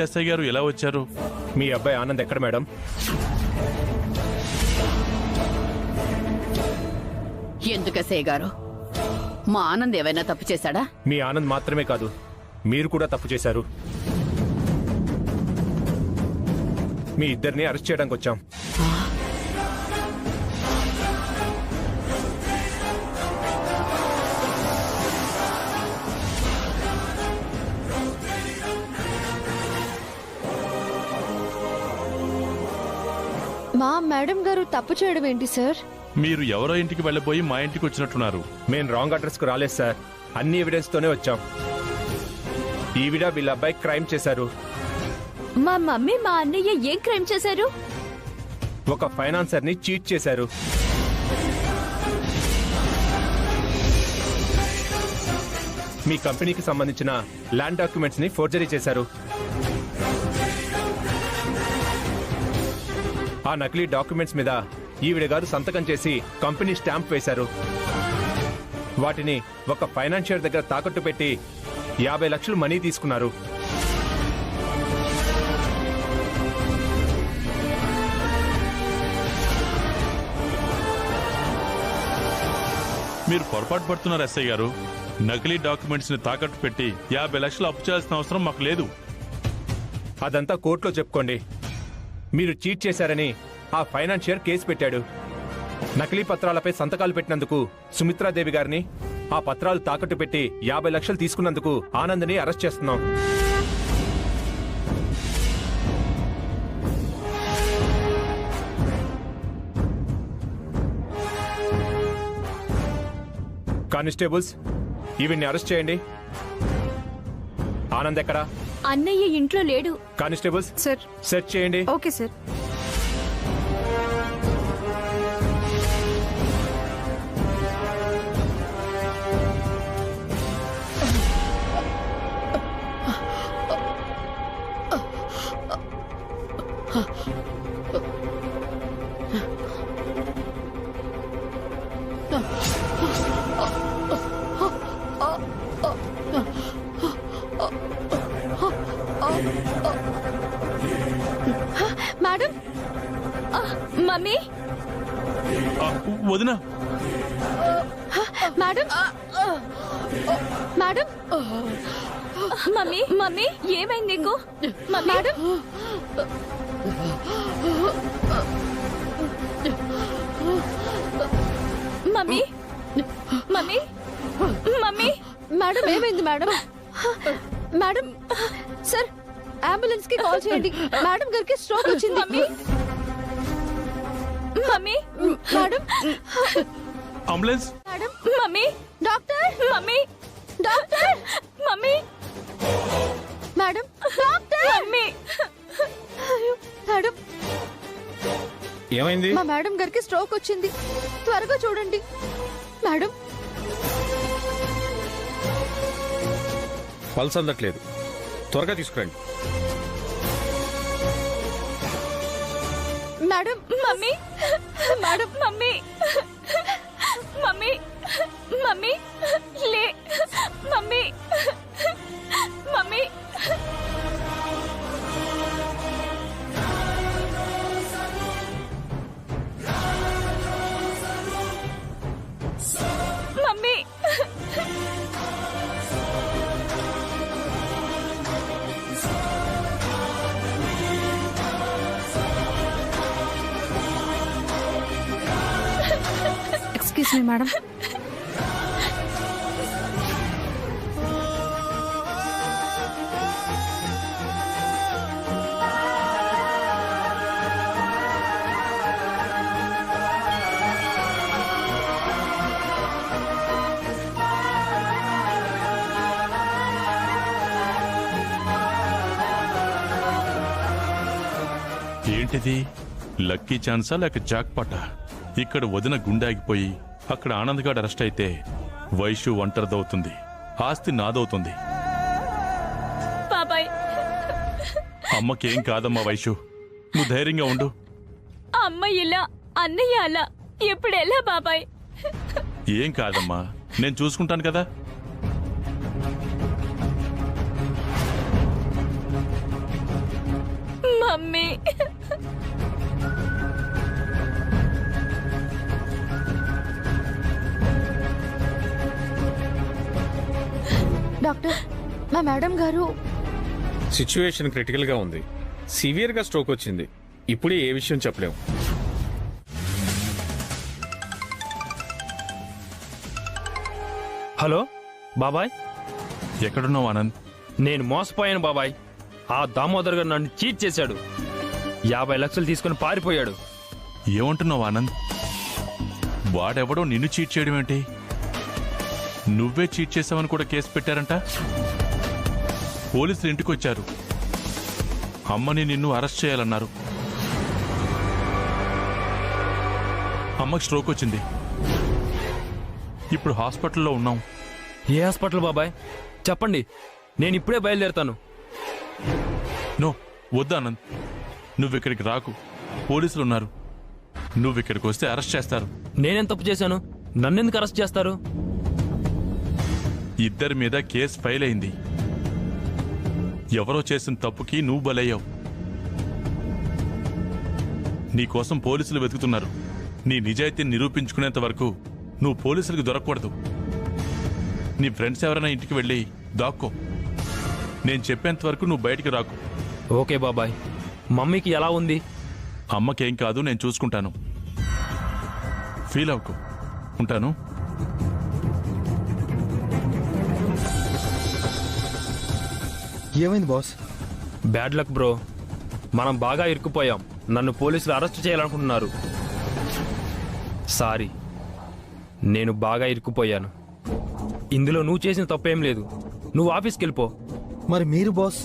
SI గారు ఎలా వచ్చారు? మీ అబ్బాయి ఆనంద్ ఎక్కడ మేడం? ఎందుకు ఎస్ఐ గారు? మా ఆనంద్ ఏమైనా తప్పు చేశాడా? మీ ఆనంద్ మాత్రమే కాదు, మీరు కూడా తప్పు చేశారు. మీ ఇద్దరిని అరెస్ట్ చేయడానికి వచ్చాం. మా మేడం గారు తప్పు చేయడం ఏంటి సార్? మీరు ఎవరో ఇంటికి వెళ్ళబోయి మా ఇంటికి వచ్చినట్టున్నారు. మేము రాంగ్ అడ్రస్ కు రాలేదు సార్, అన్ని ఎవిడెన్స్ తోనే వచ్చాం. ఈవిడ వీళ్ళ అబ్బాయి క్రైమ్ చేశారు. మా మమ్మీ మా అన్నయ్య ఏం క్రైమ్ చేశారు? ఒక ఫైనాన్సర్ ని చీట్ చేశారు. మీ కంపెనీకి సంబంధించిన ల్యాండ్ డాక్యుమెంట్స్ ని ఫోర్జరీ చేశారు. ఆ నకిలీ డాక్యుమెంట్స్ మీద ఈవిడ గారు సంతకం చేసి కంపెనీ స్టాంప్ వేశారు. వాటిని ఒక ఫైనాన్షియర్ దగ్గర తాకట్టు పెట్టి 50 లక్షలు మనీ తీసుకున్నారు. మీరు పొరపాటు పడుతున్నారు ఎస్ఐ గారు. నకిలీ డాక్యుమెంట్స్ ని తాకట్టు పెట్టి 50 లక్షలు అప్పు చేయాల్సిన అవసరం మాకు లేదు. అదంతా కోర్టులో చెప్పుకోండి. మీరు చీట్ చేశారని ఆ ఫైనాన్షియర్ కేసు పెట్టాడు. నకిలీ పత్రాలపై సంతకాలు పెట్టినందుకు సుమిత్రాదేవి గారిని, ఆ పత్రాలు తాకట్టు పెట్టి 50 లక్షలు తీసుకున్నందుకు ఆనంద్ని అరెస్ట్ చేస్తున్నాం. కానిస్టేబుల్స్, ఈవిడ్ని అరెస్ట్ చేయండి. ఆనంద్ ఎక్కడా? అన్నయ్య ఇంట్లో లేడు. Constables sir. సెర్చ్ చేయండి. Okay sir. మేడం, మమ్మీ, వదినా, మేడం, మేడం, మమ్మీ, మమ్మీ, ఏమైంది నీకు? Madam, mummy, mummy, mummy, madam, ఏమైంది మేడం? మేడం, సార్, అంబులెన్స్ కి కాల్ చేయండి. మేడం గారికి స్ట్రోక్ వచ్చింది. Mummy, mummy, madam, ambulance, madam, mummy, doctor, mummy, doctor, mummy, madam, doctor, mummy, madam, ఏమైంది? మా మేడం గారికి స్ట్రోక్ వచ్చింది. త్వరగా చూడండి మేడం. పల్స్ అందట్లేదు, త్వరగా తీసుకురండి. Madam, mummy, madam, mummy, mummy, mummy, లే, mummy, mummy, mummy, excuse me madam. ఏంటిది? లక్కీ ఛాన్సా లేక జాక్పాటా? ఇక్కడ వదిన గుండాగిపోయి అక్కడ ఆనంద్ గాడు అరెస్ట్ అయితే వైషు ఒంటరిదవుతుంది, ఆస్తి నాదవుతుంది. బాబాయ్, అమ్మకేం కాదమ్మా వైషు, నువ్వు ధైర్యంగా ఉండు. అమ్మ ఇలా, అన్నయ్య అలా, ఇప్పుడు ఎలా బాబాయ్? ఏం కాదమ్మా, నేను చూసుకుంటాను కదా. మమ్మీ డాక్టర్ మా మేడం గారు సిచ్యువేషన్ క్రిటికల్ గా ఉంది. సివియర్ గా స్ట్రోక్ వచ్చింది. ఇప్పుడే ఏ విషయం చెప్పలేము. హలో బాబాయ్, ఎక్కడున్నావు ఆనంద్? నేను మోసపోయాను బాబాయ్. ఆ దామోదర్ గారు నన్ను చీట్ చేశాడు. 50 లక్షలు తీసుకుని పారిపోయాడు. ఏమంటున్నావు ఆనంద్? వాడెవడో నిన్ను చీట్ చేయడం ఏంటి? నువ్వే చీట్ చేసావని కూడా కేసు పెట్టారంట. పోలీసులు ఇంటికి వచ్చారు. అమ్మని నిన్ను అరెస్ట్ చేయాలన్నారు. అమ్మకి స్ట్రోక్ వచ్చింది. ఇప్పుడు హాస్పిటల్లో ఉన్నాం. ఏ హాస్పిటల్ బాబాయ్ చెప్పండి, నేను ఇప్పుడే బయలుదేరుతాను. నో, వద్దు ఆనంద్. నువ్విక్కడికి రాకు. పోలీసులు ఉన్నారు. నువ్విక్కడికి వస్తే అరెస్ట్ చేస్తారు. నేనేం తప్పు చేశాను? నన్నెందుకు అరెస్ట్ చేస్తారు? ఇద్దరి మీద కేసు ఫైల్ అయింది. ఎవరో చేసిన తప్పుకి నువ్వు బలయ్యావు. నీకోసం పోలీసులు వెతుకుతున్నారు. నీ నిజాయితీని నిరూపించుకునేంత వరకు నువ్వు పోలీసులకు దొరకకూడదు. నీ ఫ్రెండ్స్ ఎవరైనా ఇంటికి వెళ్ళి దాక్కో. నేను చెప్పేంత వరకు నువ్వు బయటికి రాకు. ఓకే బాబాయ్. మమ్మీకి ఎలా ఉంది? అమ్మకేం కాదు, నేను చూసుకుంటాను. ఫీల్ అవ్వకు. ఉంటాను. ఏమైంది బాస్? Bad luck bro. మనం బాగా ఇరుక్కుపోయాం. నన్ను పోలీసులు అరెస్ట్ చేయాలనుకుంటున్నారు. సారీ, నేను బాగా ఇరుక్కుపోయాను. ఇందులో నువ్వు చేసిన తప్పేం లేదు. నువ్వు ఆఫీస్కి వెళ్ళిపో. మరి మీరు బాస్?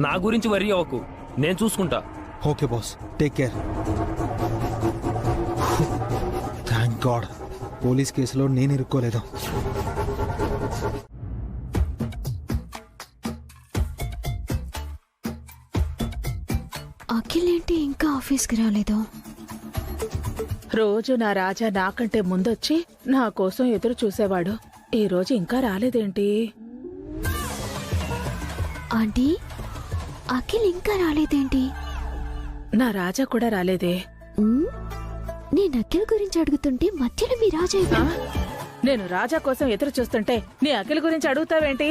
నా గురించి వరీ అవ్వకు, నేను చూసుకుంటా. Okay boss, take care. Thank God police కేసులో నేను ఇరుక్కోలేదు. అఖిల్ ఏంటి ఇంకా ఆఫీస్కి రాలేదు? రోజు నా రాజా నాకంటే ముందొచ్చి నా కోసం ఎదురు చూసేవాడు. ఈ రోజు ఇంకా రాలేదేంటి? ఆంటీ, అఖిల్ ఇంకా రాలేదేంటి? నా రాజా కూడా రాలేదే. ఉమ్, నేను అఖిల్ గురించి అడుగుతుంటే మధ్యలో మీ రాజా ఆ? ఎవరు? నేను రాజా కోసం ఎదురు చూస్తుంటే నీ అఖిల్ గురించి అడుగుతావేంటి?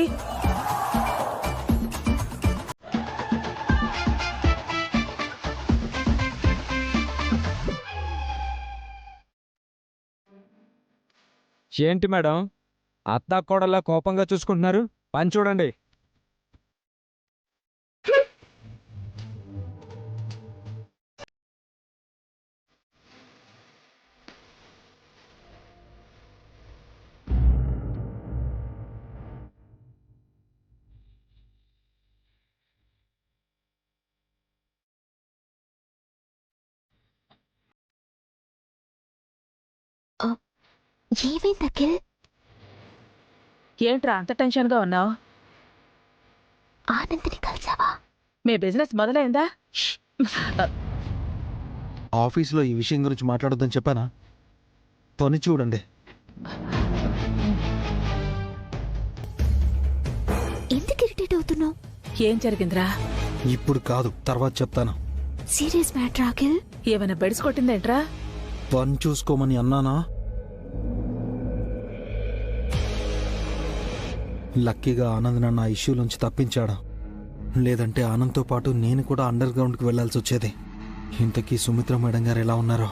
ఏంటి మేడం, అత్తా కోడలా కోపంగా చూసుకుంటున్నారు? పని చూడండి. ఏమైంది అఖిల్? ఏంట్రా అంత టెన్షన్ గా ఉన్నావు? ఆనంద్ని కలిసావా? మీ బిజినెస్ మొదలైందా? ఆఫీస్లో ఈ విషయం గురించి మాట్లాడొద్దని చెప్పానా? పని చూడండి. ఎందుకు ఇరిటేట్ అవుతున్నావు? ఏం జరిగిందిరా? ఇప్పుడు కాదు, తర్వాత చెప్తాను. Serious matter Akhil. ఏమైనా బెడిసి కొట్టిందేంట్రా? పని చూసుకోమని అన్నానా? లక్కీగా ఆనంద్ నన్ను ఆ ఇష్యూ నుంచి తప్పించాడు. లేదంటే ఆనంద్తో పాటు నేను కూడా అండర్ గ్రౌండ్కి వెళ్లాల్సి వచ్చేది. ఇంతకీ సుమిత్ర మేడం గారు ఎలా ఉన్నారో?